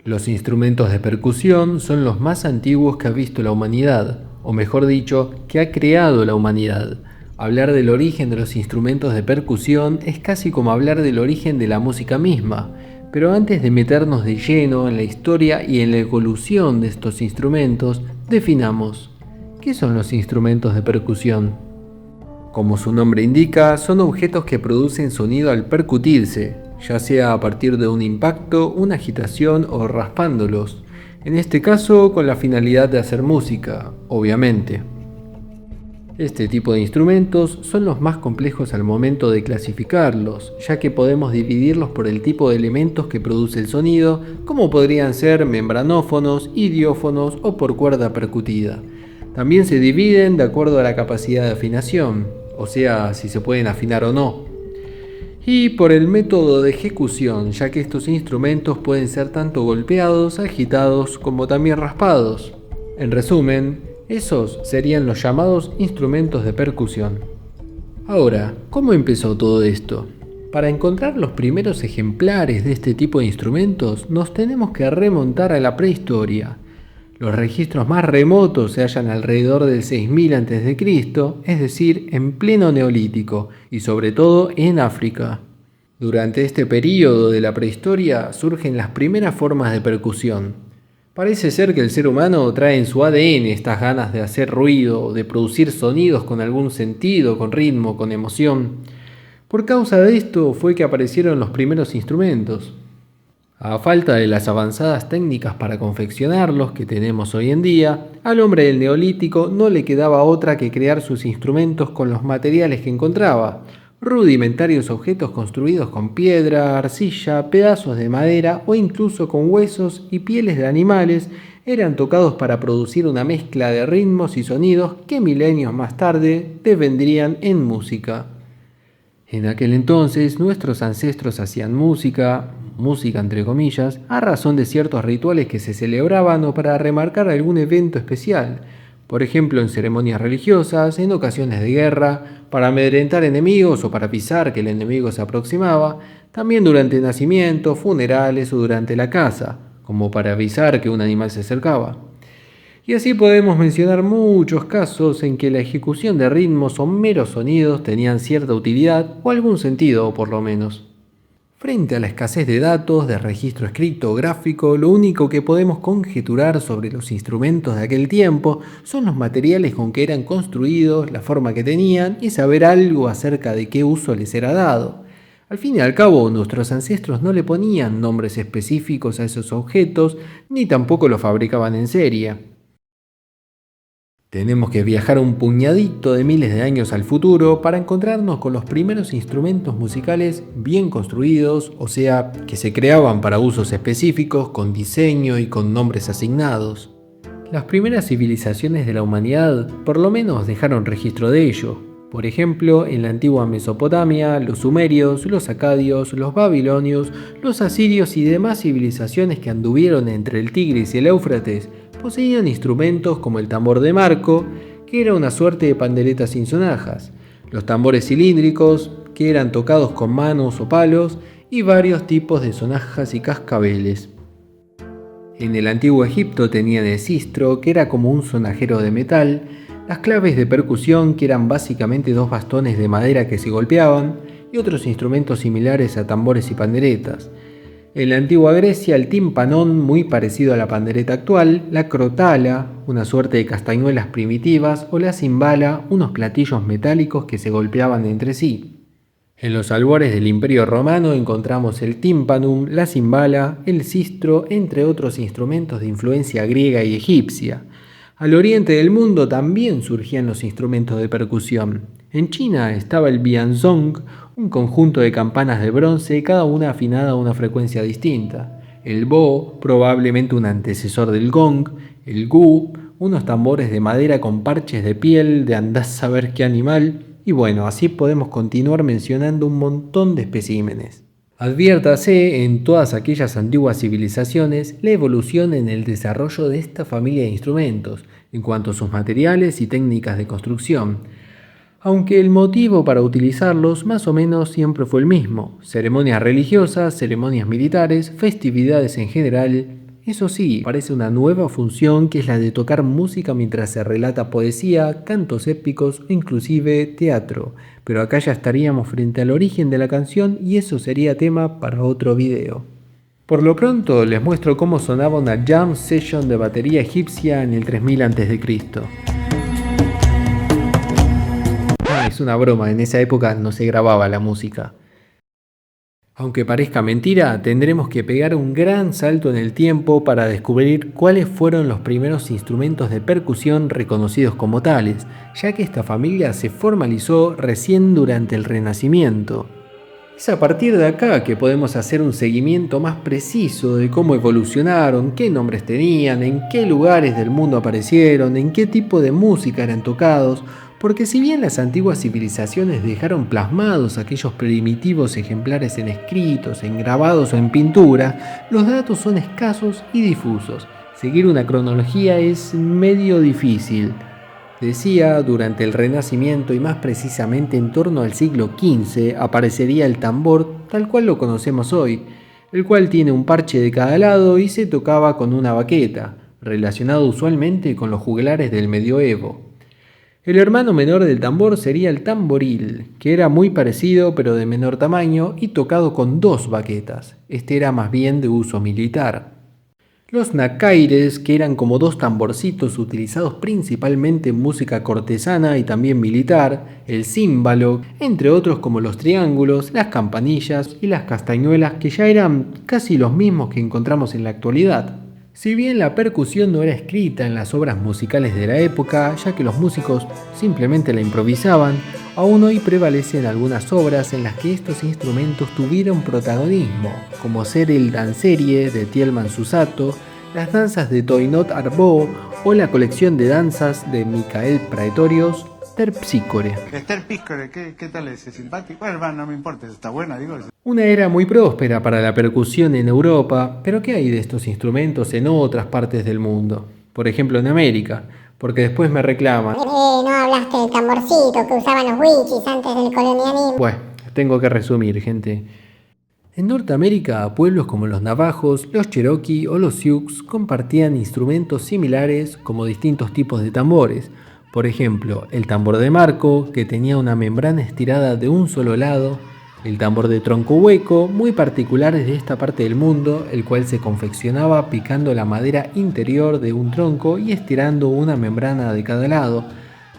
Los instrumentos de percusión son los más antiguos que ha visto la humanidad, o mejor dicho, que ha creado la humanidad. Hablar del origen de los instrumentos de percusión es casi como hablar del origen de la música misma, pero antes de meternos de lleno en la historia y en la evolución de estos instrumentos, definamos, ¿qué son los instrumentos de percusión? Como su nombre indica, son objetos que producen sonido al percutirse, ya sea a partir de un impacto, una agitación o raspándolos, en este caso con la finalidad de hacer música, obviamente. Este tipo de instrumentos son los más complejos al momento de clasificarlos, ya que podemos dividirlos por el tipo de elementos que produce el sonido, como podrían ser membranófonos, idiófonos o por cuerda percutida. También se dividen de acuerdo a la capacidad de afinación, o sea, si se pueden afinar o no. Y por el método de ejecución, ya que estos instrumentos pueden ser tanto golpeados, agitados, como también raspados. En resumen, esos serían los llamados instrumentos de percusión. Ahora, ¿cómo empezó todo esto? Para encontrar los primeros ejemplares de este tipo de instrumentos, nos tenemos que remontar a la prehistoria. Los registros más remotos se hallan alrededor del 6000 a.C., es decir, en pleno neolítico, y sobre todo en África. Durante este período de la prehistoria surgen las primeras formas de percusión. Parece ser que el ser humano trae en su ADN estas ganas de hacer ruido, de producir sonidos con algún sentido, con ritmo, con emoción. Por causa de esto fue que aparecieron los primeros instrumentos. A falta de las avanzadas técnicas para confeccionarlos que tenemos hoy en día, al hombre del Neolítico no le quedaba otra que crear sus instrumentos con los materiales que encontraba. Rudimentarios objetos construidos con piedra, arcilla, pedazos de madera o incluso con huesos y pieles de animales eran tocados para producir una mezcla de ritmos y sonidos que milenios más tarde devendrían en música. En aquel entonces nuestros ancestros hacían música entre comillas, a razón de ciertos rituales que se celebraban o para remarcar algún evento especial, por ejemplo en ceremonias religiosas, en ocasiones de guerra, para amedrentar enemigos o para avisar que el enemigo se aproximaba, también durante nacimientos, funerales o durante la caza, como para avisar que un animal se acercaba. Y así podemos mencionar muchos casos en que la ejecución de ritmos o meros sonidos tenían cierta utilidad o algún sentido, por lo menos. Frente a la escasez de datos, de registro escrito o gráfico, lo único que podemos conjeturar sobre los instrumentos de aquel tiempo son los materiales con que eran construidos, la forma que tenían y saber algo acerca de qué uso les era dado. Al fin y al cabo, nuestros ancestros no le ponían nombres específicos a esos objetos, ni tampoco los fabricaban en serie. Tenemos que viajar un puñadito de miles de años al futuro para encontrarnos con los primeros instrumentos musicales bien construidos, o sea, que se creaban para usos específicos, con diseño y con nombres asignados. Las primeras civilizaciones de la humanidad por lo menos dejaron registro de ello. Por ejemplo, en la antigua Mesopotamia, los sumerios, los acadios, los babilonios, los asirios y demás civilizaciones que anduvieron entre el Tigris y el Éufrates poseían instrumentos como el tambor de marco, que era una suerte de pandereta sin sonajas, los tambores cilíndricos, que eran tocados con manos o palos, y varios tipos de sonajas y cascabeles. En el antiguo Egipto tenían el sistro, que era como un sonajero de metal, las claves de percusión, que eran básicamente dos bastones de madera que se golpeaban, y otros instrumentos similares a tambores y panderetas. En la antigua Grecia, el tímpanón, muy parecido a la pandereta actual, la crotala, una suerte de castañuelas primitivas, o la cimbala, unos platillos metálicos que se golpeaban entre sí. En los albores del Imperio Romano encontramos el tímpanum, la cimbala, el sistro, entre otros instrumentos de influencia griega y egipcia. Al oriente del mundo también surgían los instrumentos de percusión. En China estaba el bianzong, un conjunto de campanas de bronce, cada una afinada a una frecuencia distinta. El bo, probablemente un antecesor del gong. El gu, unos tambores de madera con parches de piel de andás a saber qué animal. Y bueno, así podemos continuar mencionando un montón de especímenes. Adviértase en todas aquellas antiguas civilizaciones la evolución en el desarrollo de esta familia de instrumentos, en cuanto a sus materiales y técnicas de construcción. aunque el motivo para utilizarlos más o menos siempre fue el mismo: ceremonias religiosas, ceremonias militares, festividades en general. Eso sí, parece una nueva función, que es la de tocar música mientras se relata poesía, cantos épicos e inclusive teatro. Pero acá ya estaríamos frente al origen de la canción y eso sería tema para otro video. Por lo pronto les muestro cómo sonaba una jam session de batería egipcia en el 3000 a.C. Es una broma, en esa época no se grababa la música. Aunque parezca mentira, tendremos que pegar un gran salto en el tiempo para descubrir cuáles fueron los primeros instrumentos de percusión reconocidos como tales, ya que esta familia se formalizó recién durante el Renacimiento. Es a partir de acá que podemos hacer un seguimiento más preciso de cómo evolucionaron, qué nombres tenían, en qué lugares del mundo aparecieron, en qué tipo de música eran tocados, porque si bien las antiguas civilizaciones dejaron plasmados aquellos primitivos ejemplares en escritos, en grabados o en pintura, los datos son escasos y difusos. Seguir una cronología es medio difícil. Decía, durante el Renacimiento y más precisamente en torno al siglo XV, aparecería el tambor tal cual lo conocemos hoy, el cual tiene un parche de cada lado y se tocaba con una baqueta, relacionado usualmente con los juglares del medioevo. El hermano menor del tambor sería el tamboril, que era muy parecido pero de menor tamaño y tocado con dos baquetas. Este era más bien de uso militar. Los nacaires, que eran como dos tamborcitos utilizados principalmente en música cortesana y también militar, el címbalo, entre otros como los triángulos, las campanillas y las castañuelas, que ya eran casi los mismos que encontramos en la actualidad. Si bien la percusión no era escrita en las obras musicales de la época, ya que los músicos simplemente la improvisaban, aún hoy prevalecen algunas obras en las que estos instrumentos tuvieron protagonismo, como ser el Danserie de Tielman Susato, las danzas de Toinot Arbó o la colección de danzas de Michael Praetorios, Terpsícore. Terpsícore, ¿qué tal es? ¿Es simpático? Bueno, no me importa, está buena, digo. Una era muy próspera para la percusión en Europa, pero ¿qué hay de estos instrumentos en otras partes del mundo? Por ejemplo en América, porque después me reclaman. No hablaste del tamborcito que usaban los wichis antes del colonialismo. Bueno, tengo que resumir, gente. En Norteamérica, pueblos como los navajos, los cherokee o los sioux compartían instrumentos similares como distintos tipos de tambores. Por ejemplo, el tambor de marco, que tenía una membrana estirada de un solo lado, el tambor de tronco hueco, muy particulares de esta parte del mundo, el cual se confeccionaba picando la madera interior de un tronco y estirando una membrana de cada lado,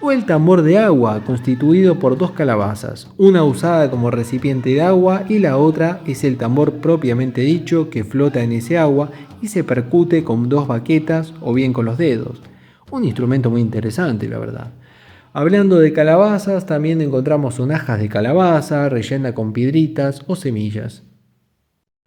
o el tambor de agua, constituido por dos calabazas, una usada como recipiente de agua y la otra es el tambor propiamente dicho, que flota en ese agua y se percute con dos baquetas o bien con los dedos. Un instrumento muy interesante, la verdad. Hablando de calabazas, también encontramos sonajas de calabaza, rellena con piedritas o semillas.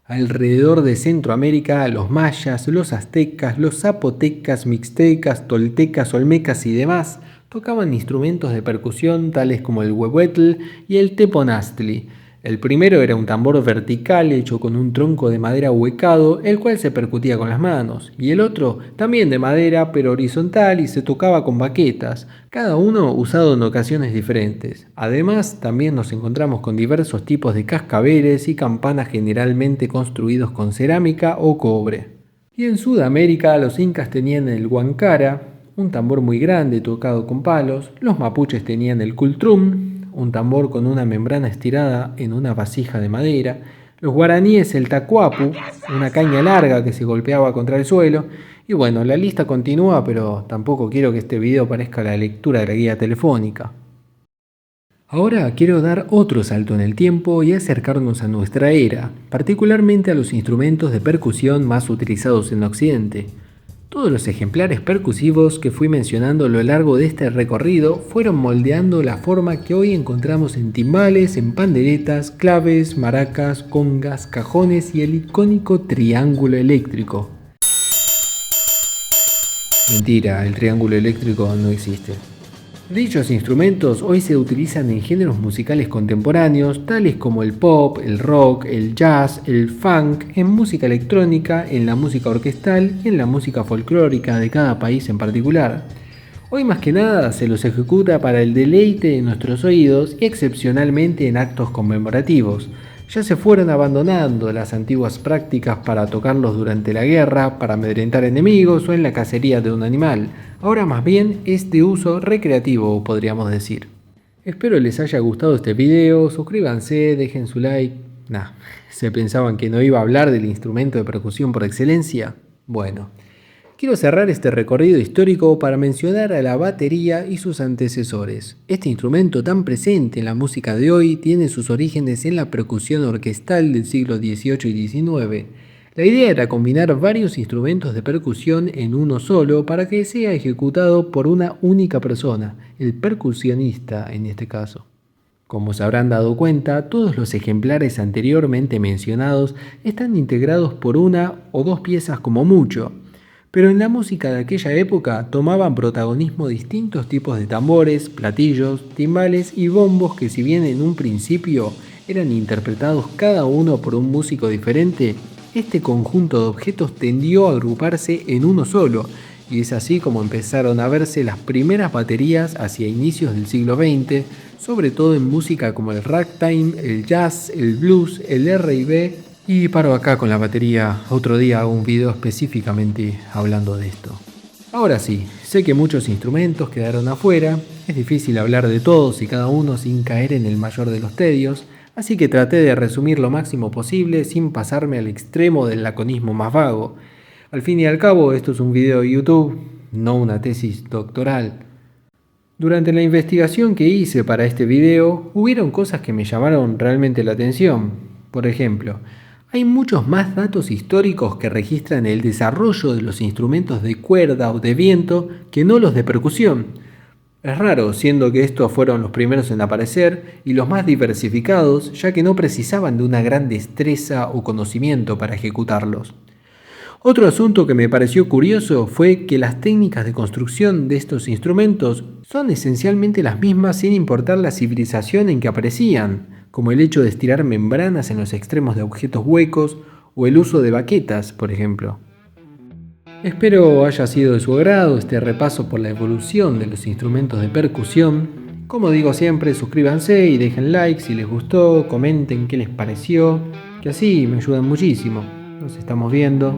Alrededor de Centroamérica, los mayas, los aztecas, los zapotecas, mixtecas, toltecas, olmecas y demás tocaban instrumentos de percusión tales como el huehuetl y el teponaztli. El primero era un tambor vertical hecho con un tronco de madera huecado, el cual se percutía con las manos, y el otro también de madera pero horizontal y se tocaba con baquetas, cada uno usado en ocasiones diferentes. Además, también nos encontramos con diversos tipos de cascabeles y campanas generalmente construidos con cerámica o cobre. Y en Sudamérica los incas tenían el huancara, un tambor muy grande tocado con palos, los mapuches tenían el cultrum, un tambor con una membrana estirada en una vasija de madera, los guaraníes el tacuapu, una caña larga que se golpeaba contra el suelo, y bueno, la lista continúa, pero tampoco quiero que este video parezca la lectura de la guía telefónica. Ahora quiero dar otro salto en el tiempo y acercarnos a nuestra era, particularmente a los instrumentos de percusión más utilizados en Occidente. Todos los ejemplares percusivos que fui mencionando a lo largo de este recorrido fueron moldeando la forma que hoy encontramos en timbales, en panderetas, claves, maracas, congas, cajones y el icónico triángulo eléctrico. Mentira, el triángulo eléctrico no existe. Dichos instrumentos hoy se utilizan en géneros musicales contemporáneos, tales como el pop, el rock, el jazz, el funk, en música electrónica, en la música orquestal y en la música folclórica de cada país en particular. Hoy más que nada se los ejecuta para el deleite de nuestros oídos y excepcionalmente en actos conmemorativos. Ya se fueron abandonando las antiguas prácticas para tocarlos durante la guerra, para amedrentar enemigos o en la cacería de un animal. Ahora más bien es de uso recreativo, podríamos decir. Espero les haya gustado este video, suscríbanse, dejen su like. ¿Se pensaban que no iba a hablar del instrumento de percusión por excelencia? Bueno, quiero cerrar este recorrido histórico para mencionar a la batería y sus antecesores. Este instrumento tan presente en la música de hoy tiene sus orígenes en la percusión orquestal del siglo XVIII y XIX. La idea era combinar varios instrumentos de percusión en uno solo para que sea ejecutado por una única persona, el percusionista en este caso. Como se habrán dado cuenta, todos los ejemplares anteriormente mencionados están integrados por una o dos piezas como mucho, pero en la música de aquella época tomaban protagonismo distintos tipos de tambores, platillos, timbales y bombos que si bien en un principio eran interpretados cada uno por un músico diferente, este conjunto de objetos tendió a agruparse en uno solo, y es así como empezaron a verse las primeras baterías hacia inicios del siglo XX, sobre todo en música como el ragtime, el jazz, el blues, el R&B, y paro acá con la batería, otro día hago un video específicamente hablando de esto. Ahora sí, sé que muchos instrumentos quedaron afuera, es difícil hablar de todos y cada uno sin caer en el mayor de los tedios, así que traté de resumir lo máximo posible sin pasarme al extremo del laconismo más vago. Al fin y al cabo, esto es un video de YouTube, no una tesis doctoral. Durante la investigación que hice para este video, hubieron cosas que me llamaron realmente la atención. Por ejemplo, hay muchos más datos históricos que registran el desarrollo de los instrumentos de cuerda o de viento que no los de percusión. Es raro, siendo que estos fueron los primeros en aparecer y los más diversificados, ya que no precisaban de una gran destreza o conocimiento para ejecutarlos. Otro asunto que me pareció curioso fue que las técnicas de construcción de estos instrumentos son esencialmente las mismas sin importar la civilización en que aparecían, como el hecho de estirar membranas en los extremos de objetos huecos o el uso de baquetas, por ejemplo. Espero haya sido de su agrado este repaso por la evolución de los instrumentos de percusión. Como digo siempre, suscríbanse y dejen like si les gustó, comenten qué les pareció, que así me ayudan muchísimo. Nos estamos viendo.